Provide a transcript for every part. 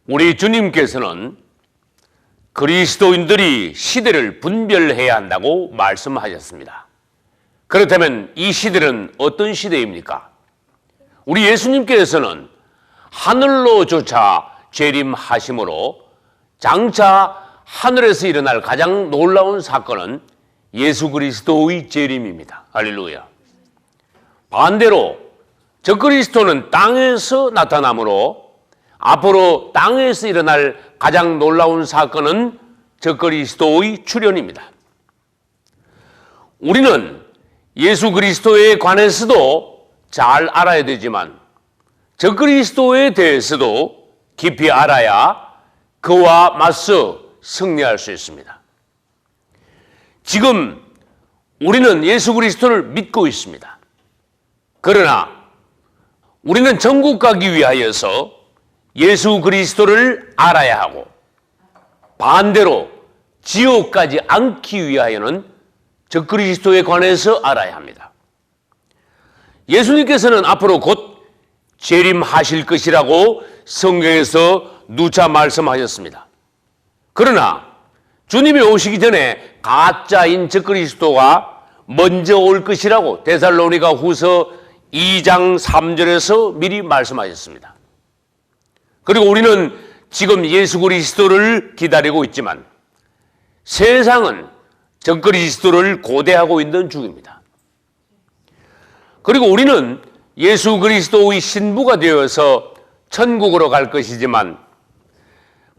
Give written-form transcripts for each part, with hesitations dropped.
우리 주님께서는 그리스도인들이 시대를 분별해야 한다고 말씀하셨습니다. 그렇다면 이 시대는 어떤 시대입니까? 우리 예수님께서는 하늘로조차 재림하심으로 장차 하늘에서 일어날 가장 놀라운 사건은 예수 그리스도의 재림입니다. 할렐루야. 반대로 적그리스도는 땅에서 나타나므로 앞으로 땅에서 일어날 가장 놀라운 사건은 적그리스도의 출현입니다. 우리는 예수 그리스도에 관해서도 잘 알아야 되지만 적그리스도에 대해서도 깊이 알아야 그와 맞서 승리할 수 있습니다. 지금 우리는 예수 그리스도를 믿고 있습니다. 그러나 우리는 천국 가기 위하여서 예수 그리스도를 알아야 하고 반대로 지옥 가지 않기 위하여는 적그리스도에 관해서 알아야 합니다. 예수님께서는 앞으로 곧 재림하실 것이라고 성경에서 누차 말씀하셨습니다. 그러나 주님이 오시기 전에 가짜인 적그리스도가 먼저 올 것이라고 데살로니가 후서 2장 3절에서 미리 말씀하셨습니다. 그리고 우리는 지금 예수 그리스도를 기다리고 있지만 세상은 적그리스도를 고대하고 있는 중입니다. 그리고 우리는 예수 그리스도의 신부가 되어서 천국으로 갈 것이지만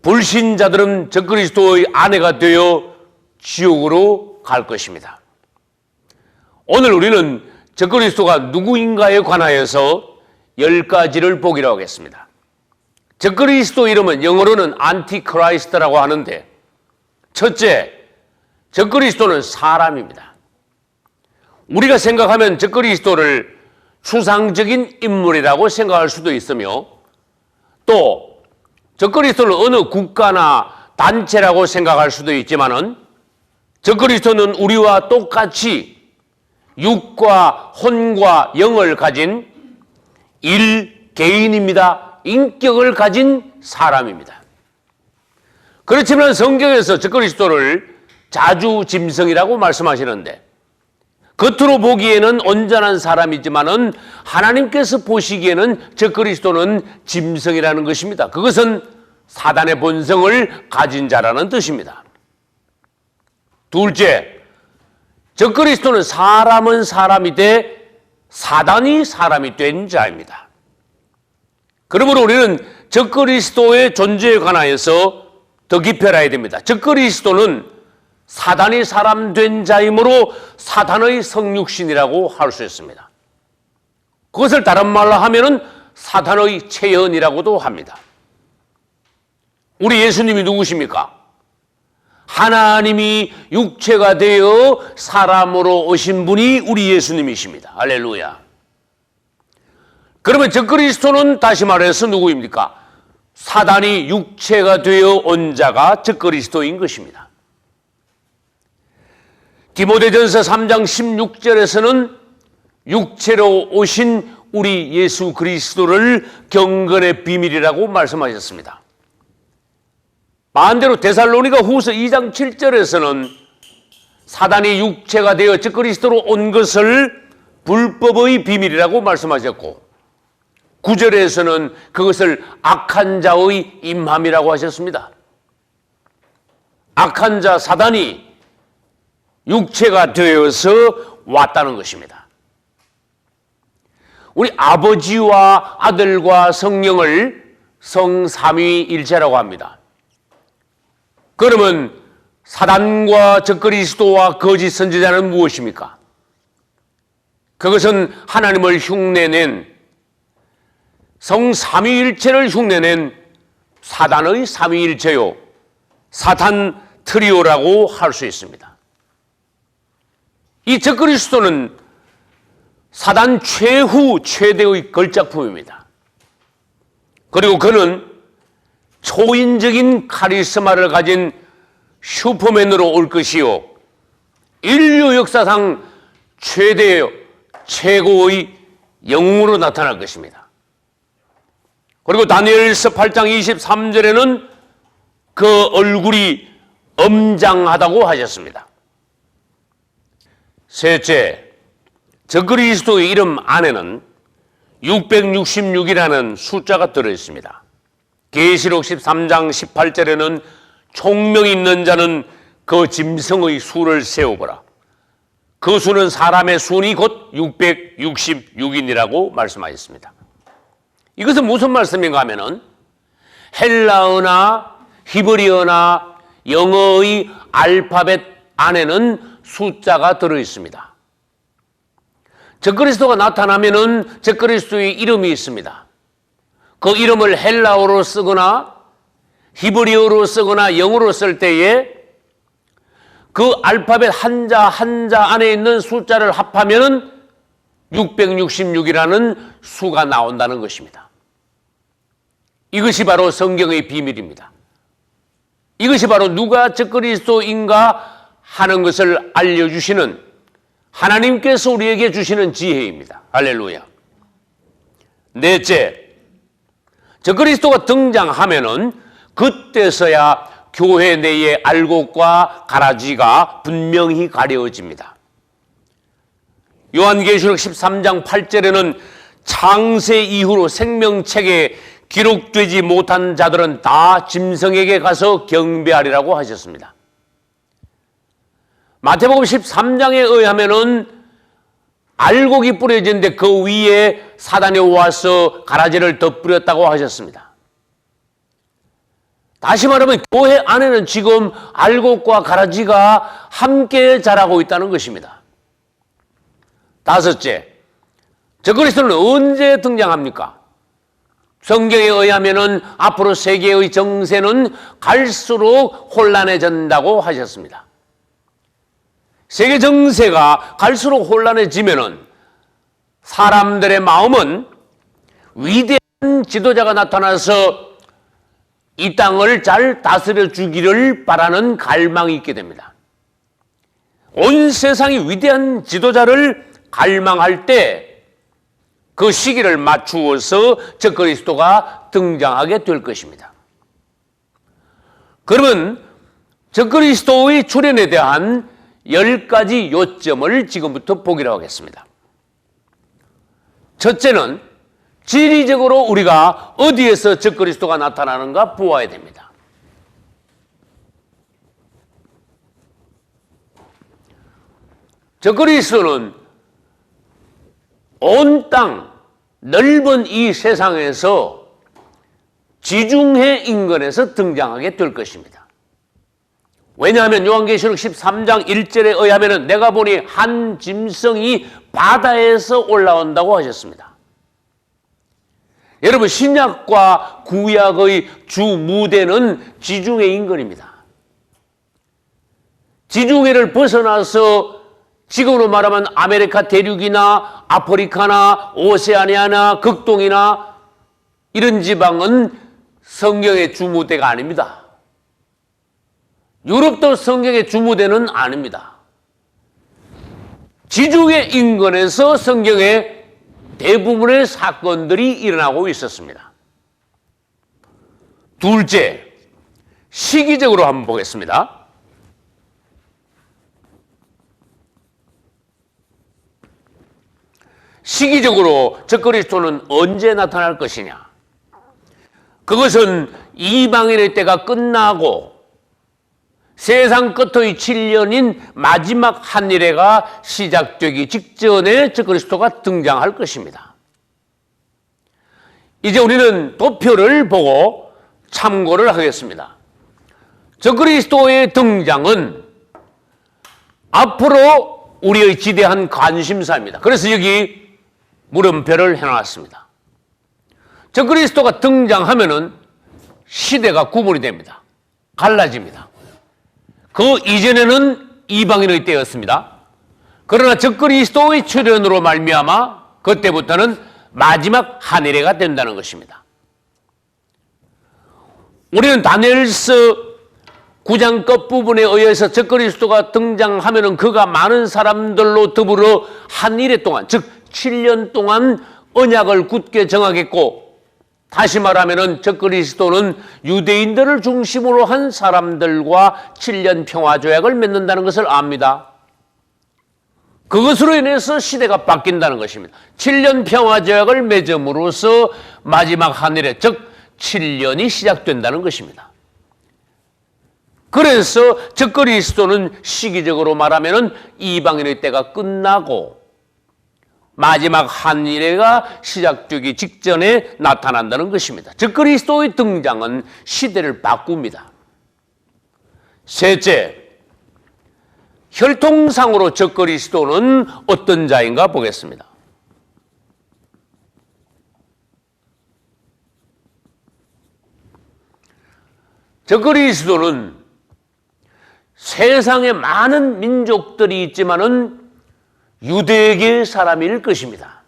불신자들은 적그리스도의 아내가 되어 지옥으로 갈 것입니다. 오늘 우리는 적그리스도가 누구인가에 관하여서 10가지를 보기로 하겠습니다. 적그리스도 이름은 영어로는 안티크라이스트라고 하는데 첫째, 적그리스도는 사람입니다. 우리가 생각하면 적그리스도를 추상적인 인물이라고 생각할 수도 있으며 또 적그리스도는 어느 국가나 단체라고 생각할 수도 있지만은 적그리스도는 우리와 똑같이 육과 혼과 영을 가진 개인입니다. 인격을 가진 사람입니다. 그렇지만 성경에서 적그리스도를 자주 짐승이라고 말씀하시는데 겉으로 보기에는 온전한 사람이지만은 하나님께서 보시기에는 적그리스도는 짐승이라는 것입니다. 그것은 사단의 본성을 가진 자라는 뜻입니다. 둘째, 적그리스도는 사람은 사람이 돼 사단이 사람이 된 자입니다. 그러므로 우리는 적그리스도의 존재에 관하여서 더 깊이 알아야 됩니다. 적그리스도는 사단이 사람 된 자이므로 사단의 성육신이라고 할 수 있습니다. 그것을 다른 말로 하면은 사단의 체현이라고도 합니다. 우리 예수님이 누구십니까? 하나님이 육체가 되어 사람으로 오신 분이 우리 예수님이십니다. 할렐루야. 그러면 적그리스도는 다시 말해서 누구입니까? 사단이 육체가 되어 온 자가 적그리스도인 것입니다. 디모데전서 3장 16절에서는 육체로 오신 우리 예수 그리스도를 경건의 비밀이라고 말씀하셨습니다. 반대로 데살로니가 후서 2장 7절에서는 사단이 육체가 되어 적그리스도로 온 것을 불법의 비밀이라고 말씀하셨고 9절에서는 그것을 악한 자의 임함이라고 하셨습니다. 악한 자 사단이 육체가 되어서 왔다는 것입니다. 우리 아버지와 아들과 성령을 성삼위일체라고 합니다. 그러면 사단과 적그리스도와 거짓 선지자는 무엇입니까? 그것은 하나님을 흉내낸 성삼위일체를 흉내낸 사단의 삼위일체요 사탄 트리오라고 할 수 있습니다. 이 적그리스도는 사단 최후 최대의 걸작품입니다. 그리고 그는 초인적인 카리스마를 가진 슈퍼맨으로 올 것이요 인류 역사상 최고의 영웅으로 나타날 것입니다. 그리고 다니엘서 8장 23절에는 그 얼굴이 엄장하다고 하셨습니다. 셋째, 적그리스도의 이름 안에는 666이라는 숫자가 들어있습니다. 계시록 13장 18절에는 총명 있는 자는 그 짐승의 수를 세우거라. 그 수는 사람의 수니 곧 666이라고 말씀하셨습니다. 이것은 무슨 말씀인가 하면은 헬라어나 히브리어나 영어의 알파벳 안에는 숫자가 들어있습니다. 적그리스도가 나타나면은 적그리스도의 이름이 있습니다. 그 이름을 헬라어로 쓰거나 히브리어로 쓰거나 영어로 쓸 때에 그 알파벳 한자 한자 안에 있는 숫자를 합하면은 666이라는 수가 나온다는 것입니다. 이것이 바로 성경의 비밀입니다. 이것이 바로 누가 적그리스도인가 하는 것을 알려주시는 하나님께서 우리에게 주시는 지혜입니다. 할렐루야. 넷째, 적그리스도가 등장하면은 그때서야 교회 내의 알곡과 가라지가 분명히 가려집니다. 요한계시록 13장 8절에는 창세 이후로 생명책에 기록되지 못한 자들은 다 짐승에게 가서 경배하리라고 하셨습니다. 마태복음 13장에 의하면은 알곡이 뿌려진데 그 위에 사단이 와서 가라지를 덧뿌렸다고 하셨습니다. 다시 말하면 교회 안에는 지금 알곡과 가라지가 함께 자라고 있다는 것입니다. 다섯째, 적그리스도는 언제 등장합니까? 성경에 의하면은 앞으로 세계의 정세는 갈수록 혼란해진다고 하셨습니다. 세계 정세가 갈수록 혼란해지면은 사람들의 마음은 위대한 지도자가 나타나서 이 땅을 잘 다스려 주기를 바라는 갈망이 있게 됩니다. 온 세상이 위대한 지도자를 갈망할 때 그 시기를 맞추어서 적그리스도가 등장하게 될 것입니다. 그러면 적그리스도의 출현에 대한 10가지 요점을 지금부터 보기로 하겠습니다. 첫째는 지리적으로 우리가 어디에서 적그리스도가 나타나는가 보아야 됩니다. 적그리스도는 온 땅, 넓은 이 세상에서 지중해 인근에서 등장하게 될 것입니다. 왜냐하면 요한계시록 13장 1절에 의하면 내가 보니 한 짐승이 바다에서 올라온다고 하셨습니다. 여러분, 신약과 구약의 주 무대는 지중해 인근입니다. 지중해를 벗어나서 지금으로 말하면 아메리카 대륙이나 아프리카나 오세아니아나 극동이나 이런 지방은 성경의 주무대가 아닙니다. 유럽도 성경의 주무대는 아닙니다. 지중해 인근에서 성경의 대부분의 사건들이 일어나고 있었습니다. 둘째, 시기적으로 한번 보겠습니다. 시기적으로 적그리스도는 언제 나타날 것이냐? 그것은 이방인의 때가 끝나고 세상 끝의 7년인 마지막 한일회가 시작되기 직전에 적그리스도가 등장할 것입니다. 이제 우리는 도표를 보고 참고를 하겠습니다. 적그리스도의 등장은 앞으로 우리의 지대한 관심사입니다. 그래서 여기 물음표를 해놨습니다. 적그리스도가 등장하면은 시대가 구분이 됩니다. 갈라집니다. 그 이전에는 이방인의 때였습니다. 그러나 적그리스도의 출현으로 말미암아 그때부터는 마지막 한일회가 된다는 것입니다. 우리는 다니엘서 9장 끝부분에 의해서 적그리스도가 등장하면은 그가 많은 사람들로 더불어 한일회 동안, 즉 7년 동안 언약을 굳게 정하겠고 다시 말하면은 적그리스도는 유대인들을 중심으로 한 사람들과 7년 평화조약을 맺는다는 것을 압니다. 그것으로 인해서 시대가 바뀐다는 것입니다. 7년 평화조약을 맺음으로써 마지막 하늘에, 즉 7년이 시작된다는 것입니다. 그래서 적그리스도는 시기적으로 말하면은 이방인의 때가 끝나고 마지막 한일회가 시작되기 직전에 나타난다는 것입니다. 적그리스도의 등장은 시대를 바꿉니다. 셋째, 혈통상으로 적그리스도는 어떤 자인가 보겠습니다. 적그리스도는 세상에 많은 민족들이 있지만은 유대계 사람일 것입니다.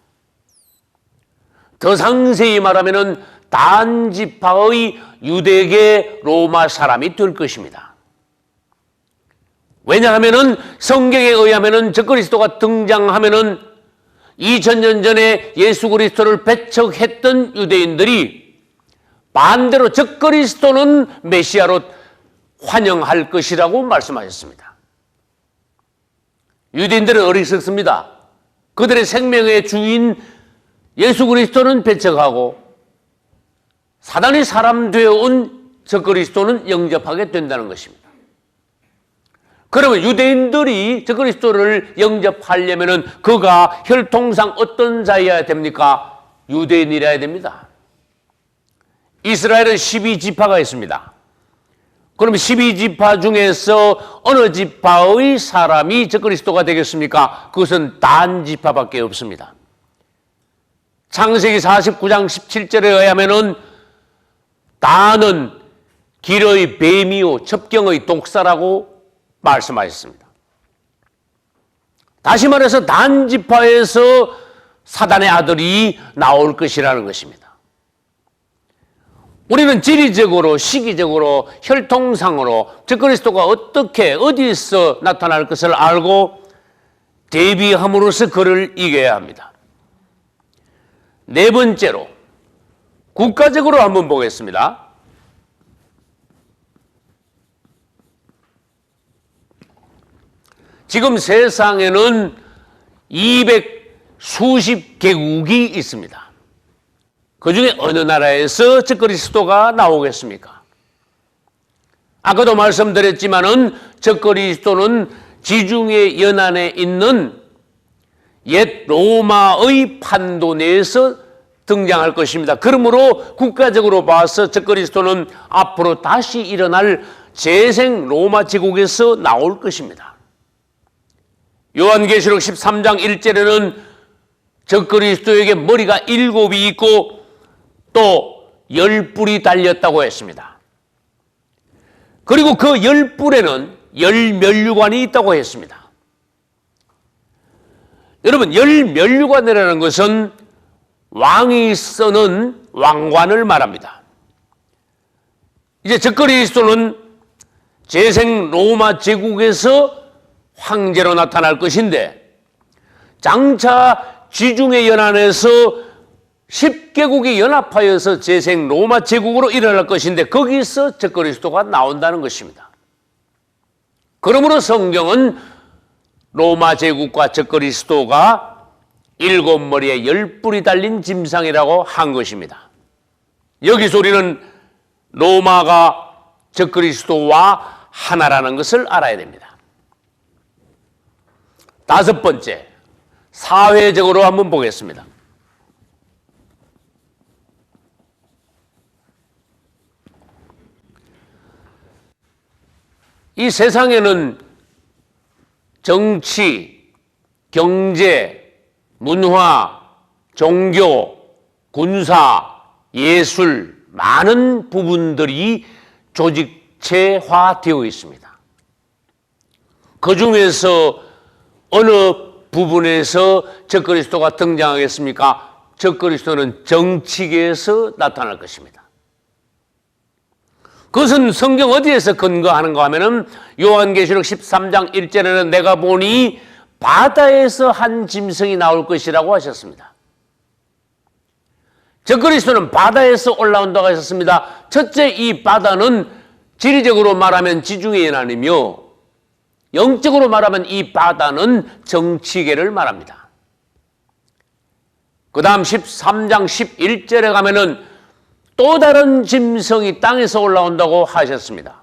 더 상세히 말하면은 단지파의 유대계 로마 사람이 될 것입니다. 왜냐하면은 성경에 의하면은 적그리스도가 등장하면은 2000년 전에 예수 그리스도를 배척했던 유대인들이 반대로 적그리스도는 메시아로 환영할 것이라고 말씀하셨습니다. 유대인들은 어리석습니다. 그들의 생명의 주인 예수 그리스도는 배척하고 사단이 사람 되어온 적그리스도는 영접하게 된다는 것입니다. 그러면 유대인들이 적그리스도를 영접하려면은 그가 혈통상 어떤 자여야 됩니까? 유대인이라야 됩니다. 이스라엘은 12지파가 있습니다. 그럼 12지파 중에서 어느 지파의 사람이 적그리스도가 되겠습니까? 그것은 단지파밖에 없습니다. 창세기 49장 17절에 의하면은 단은 길의 뱀이요 첩경의 독사라고 말씀하셨습니다. 다시 말해서 단지파에서 사단의 아들이 나올 것이라는 것입니다. 우리는 지리적으로, 시기적으로, 혈통상으로 적그리스도가 어떻게, 어디서 나타날 것을 알고 대비함으로써 그를 이겨야 합니다. 네 번째로 국가적으로 한번 보겠습니다. 지금 세상에는 200수십 개국이 있습니다. 그 중에 어느 나라에서 적그리스도가 나오겠습니까? 아까도 말씀드렸지만은 적그리스도는 지중해 연안에 있는 옛 로마의 판도 내에서 등장할 것입니다. 그러므로 국가적으로 봐서 적그리스도는 앞으로 다시 일어날 재생 로마 제국에서 나올 것입니다. 요한계시록 13장 1절에는 적그리스도에게 머리가 7이 있고 또 10뿔이 달렸다고 했습니다. 그리고 그 10뿔에는 10면류관이 있다고 했습니다. 여러분, 10면류관이라는 것은 왕이 쓰는 왕관을 말합니다. 이제 적그리스도는 재생 로마 제국에서 황제로 나타날 것인데 장차 지중해 연안에서 10개국이 연합하여서 재생 로마 제국으로 일어날 것인데 거기서 적그리스도가 나온다는 것입니다. 그러므로 성경은 로마 제국과 적그리스도가 7머리에 10뿔이 달린 짐승이라고 한 것입니다. 여기서 우리는 로마가 적그리스도와 하나라는 것을 알아야 됩니다. 다섯 번째, 사회적으로 한번 보겠습니다. 이 세상에는 정치, 경제, 문화, 종교, 군사, 예술, 많은 부분들이 조직체화되어 있습니다. 그 중에서 어느 부분에서 적그리스도가 등장하겠습니까? 적그리스도는 정치계에서 나타날 것입니다. 그것은 성경 어디에서 근거하는가 하면은 요한계시록 13장 1절에는 내가 보니 바다에서 한 짐승이 나올 것이라고 하셨습니다. 적그리스도는 바다에서 올라온다고 하셨습니다. 첫째, 이 바다는 지리적으로 말하면 지중해 연안이며 영적으로 말하면 이 바다는 정치계를 말합니다. 그 다음 13장 11절에 가면은 또 다른 짐승이 땅에서 올라온다고 하셨습니다.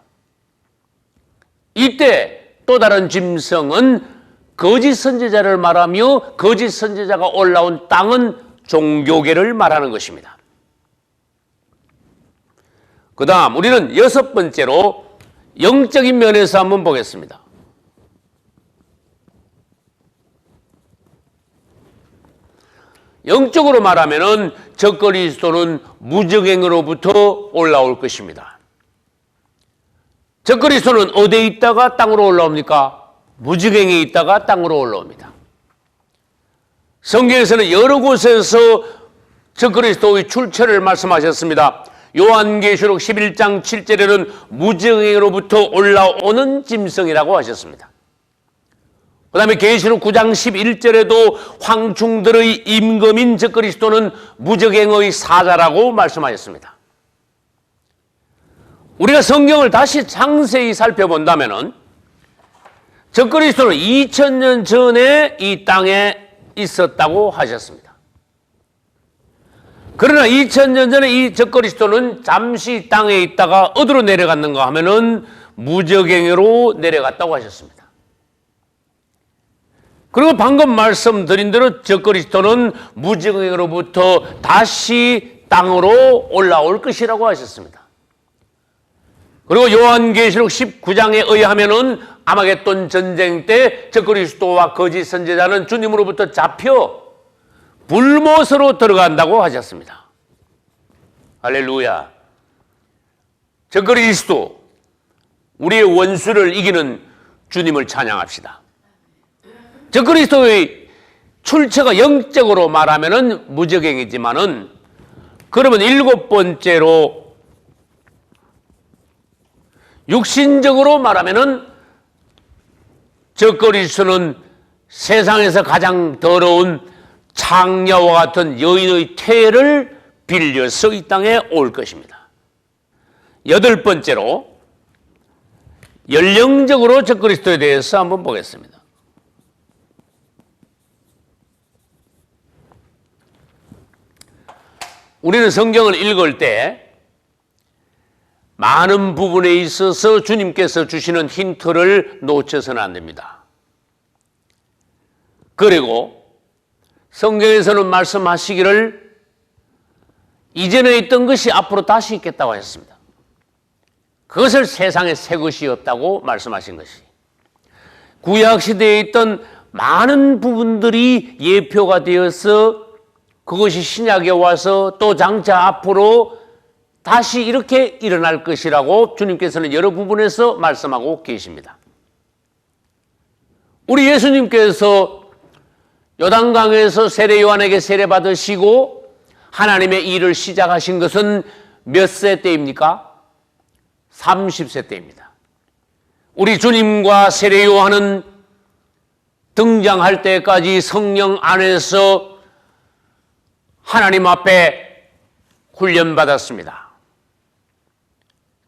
이때 또 다른 짐승은 거짓 선지자를 말하며 거짓 선지자가 올라온 땅은 종교계를 말하는 것입니다. 그 다음 우리는 여섯 번째로 영적인 면에서 한번 보겠습니다. 영적으로 말하면은 적그리스도는 무적행으로부터 올라올 것입니다. 적그리스도는 어디에 있다가 땅으로 올라옵니까? 무적행에 있다가 땅으로 올라옵니다. 성경에서는 여러 곳에서 적그리스도의 출처를 말씀하셨습니다. 요한계시록 11장 7절에는 무적행으로부터 올라오는 짐승이라고 하셨습니다. 그 다음에 계시록 9장 11절에도 황충들의 임금인 적그리스도는 무적행의 사자라고 말씀하셨습니다. 우리가 성경을 다시 상세히 살펴본다면 적그리스도는 2000년 전에 이 땅에 있었다고 하셨습니다. 그러나 2000년 전에 이 적그리스도는 잠시 땅에 있다가 어디로 내려갔는가 하면은 무적행으로 내려갔다고 하셨습니다. 그리고 방금 말씀드린 대로 적그리스도는 무적행으로부터 다시 땅으로 올라올 것이라고 하셨습니다. 그리고 요한계시록 19장에 의하면은 아마겟돈 전쟁 때 적그리스도와 거짓 선지자는 주님으로부터 잡혀 불못으로 들어간다고 하셨습니다. 할렐루야. 적그리스도, 우리의 원수를 이기는 주님을 찬양합시다. 적그리스도의 출처가 영적으로 말하면은 무적행이지만은 그러면 일곱 번째로 육신적으로 말하면은 적그리스도는 세상에서 가장 더러운 창녀와 같은 여인의 태를 빌려서 이 땅에 올 것입니다. 여덟 번째로 연령적으로 적그리스도에 대해서 한번 보겠습니다. 우리는 성경을 읽을 때 많은 부분에 있어서 주님께서 주시는 힌트를 놓쳐서는 안 됩니다. 그리고 성경에서는 말씀하시기를 이전에 있던 것이 앞으로 다시 있겠다고 하셨습니다. 그것을 세상에 새 것이 없다고 말씀하신 것이, 구약시대에 있던 많은 부분들이 예표가 되어서 그것이 신약에 와서 또 장차 앞으로 다시 이렇게 일어날 것이라고 주님께서는 여러 부분에서 말씀하고 계십니다. 우리 예수님께서 요단강에서 세례 요한에게 세례 받으시고 하나님의 일을 시작하신 것은 몇 세 때입니까? 30세 때입니다. 우리 주님과 세례 요한은 등장할 때까지 성령 안에서 하나님 앞에 훈련받았습니다.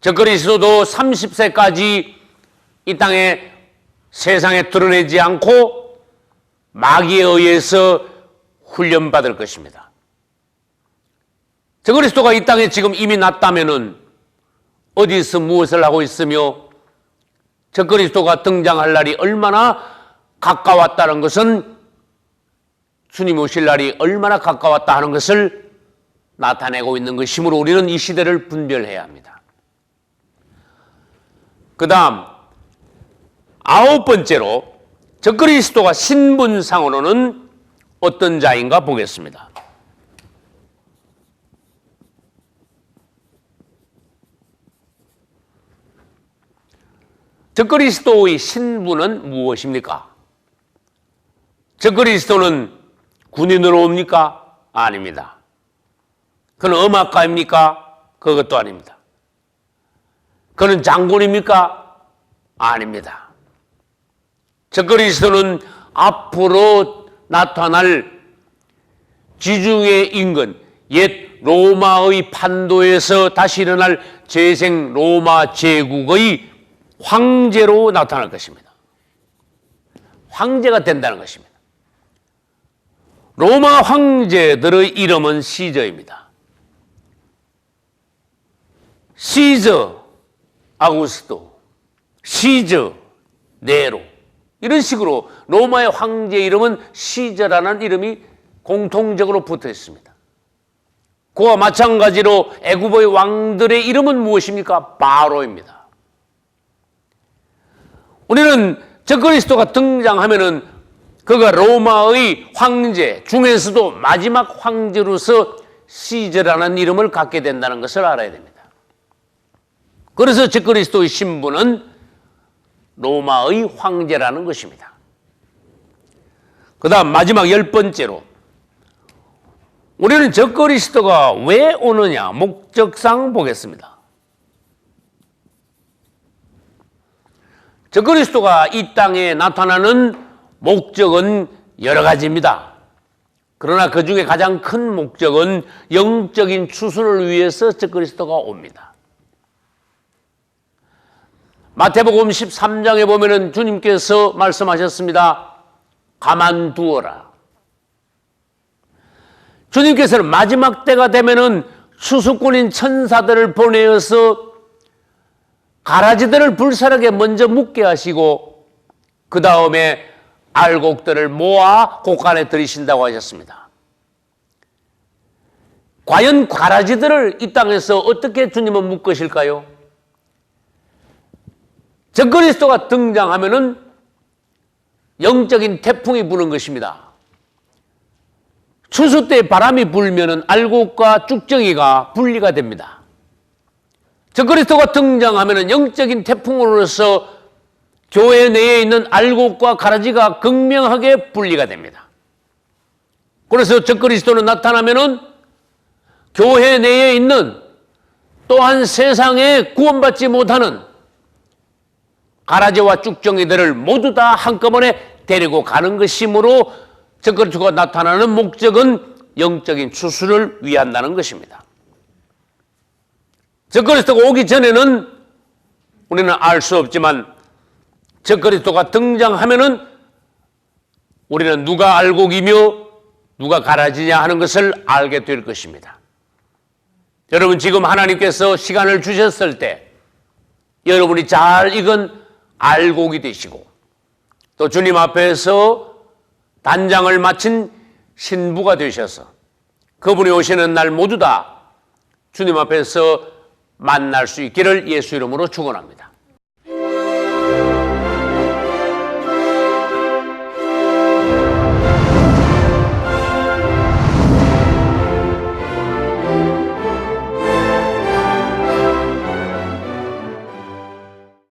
적그리스도도 30세까지 이 땅에 세상에 드러내지 않고 마귀에 의해서 훈련받을 것입니다. 적그리스도가 이 땅에 지금 이미 났다면은 어디서 무엇을 하고 있으며 적그리스도가 등장할 날이 얼마나 가까웠다는 것은 주님 오실 날이 얼마나 가까웠다 하는 것을 나타내고 있는 것이므로 우리는 이 시대를 분별해야 합니다. 그 다음 아홉 번째로 적그리스도가 신분상으로는 어떤 자인가 보겠습니다. 적그리스도의 신분은 무엇입니까? 적그리스도는 군인으로 옵니까? 아닙니다. 그는 음악가입니까? 그것도 아닙니다. 그는 장군입니까? 아닙니다. 적그리스도는 앞으로 나타날 지중해 인근 옛 로마의 판도에서 다시 일어날 재생 로마 제국의 황제로 나타날 것입니다. 황제가 된다는 것입니다. 로마 황제들의 이름은 시저입니다. 시저 아구스토, 시저 네로, 이런 식으로 로마의 황제 이름은 시저라는 이름이 공통적으로 붙어 있습니다. 그와 마찬가지로 애굽의 왕들의 이름은 무엇입니까? 바로입니다. 우리는 적그리스도가 등장하면은 그가 로마의 황제 중에서도 마지막 황제로서 시저라는 이름을 갖게 된다는 것을 알아야 됩니다. 그래서 적그리스도의 신분은 로마의 황제라는 것입니다. 그 다음 마지막 10번째로 우리는 적그리스도가 왜 오느냐 목적상 보겠습니다. 적그리스도가 이 땅에 나타나는 목적은 여러 가지입니다. 그러나 그 중에 가장 큰 목적은 영적인 추수를 위해서 적그리스도가 옵니다. 마태복음 13장에 보면은 주님께서 말씀하셨습니다. 가만두어라. 주님께서는 마지막 때가 되면은 추수꾼인 천사들을 보내어서 가라지들을 불사르게 먼저 묻게 하시고 그 다음에 알곡들을 모아 곳간에 들이신다고 하셨습니다. 과연 가라지들을 이 땅에서 어떻게 주님은 묶으실까요? 적그리스도가 등장하면은 영적인 태풍이 부는 것입니다. 추수 때 바람이 불면은 알곡과 쭉정이가 분리가 됩니다. 적그리스도가 등장하면은 영적인 태풍으로서 교회 내에 있는 알곡과 가라지가 극명하게 분리가 됩니다. 그래서 적그리스도는 나타나면은 교회 내에 있는 또한 세상에 구원받지 못하는 가라지와 쭉정이들을 모두 다 한꺼번에 데리고 가는 것이므로 적그리스도가 나타나는 목적은 영적인 추수를 위한다는 것입니다. 적그리스도가 오기 전에는 우리는 알 수 없지만 적그리스도가 등장하면은 우리는 누가 알곡이며 누가 가라지냐 하는 것을 알게 될 것입니다. 여러분 지금 하나님께서 시간을 주셨을 때 여러분이 잘 익은 알곡이 되시고 또 주님 앞에서 단장을 마친 신부가 되셔서 그분이 오시는 날 모두 다 주님 앞에서 만날 수 있기를 예수 이름으로 축원합니다.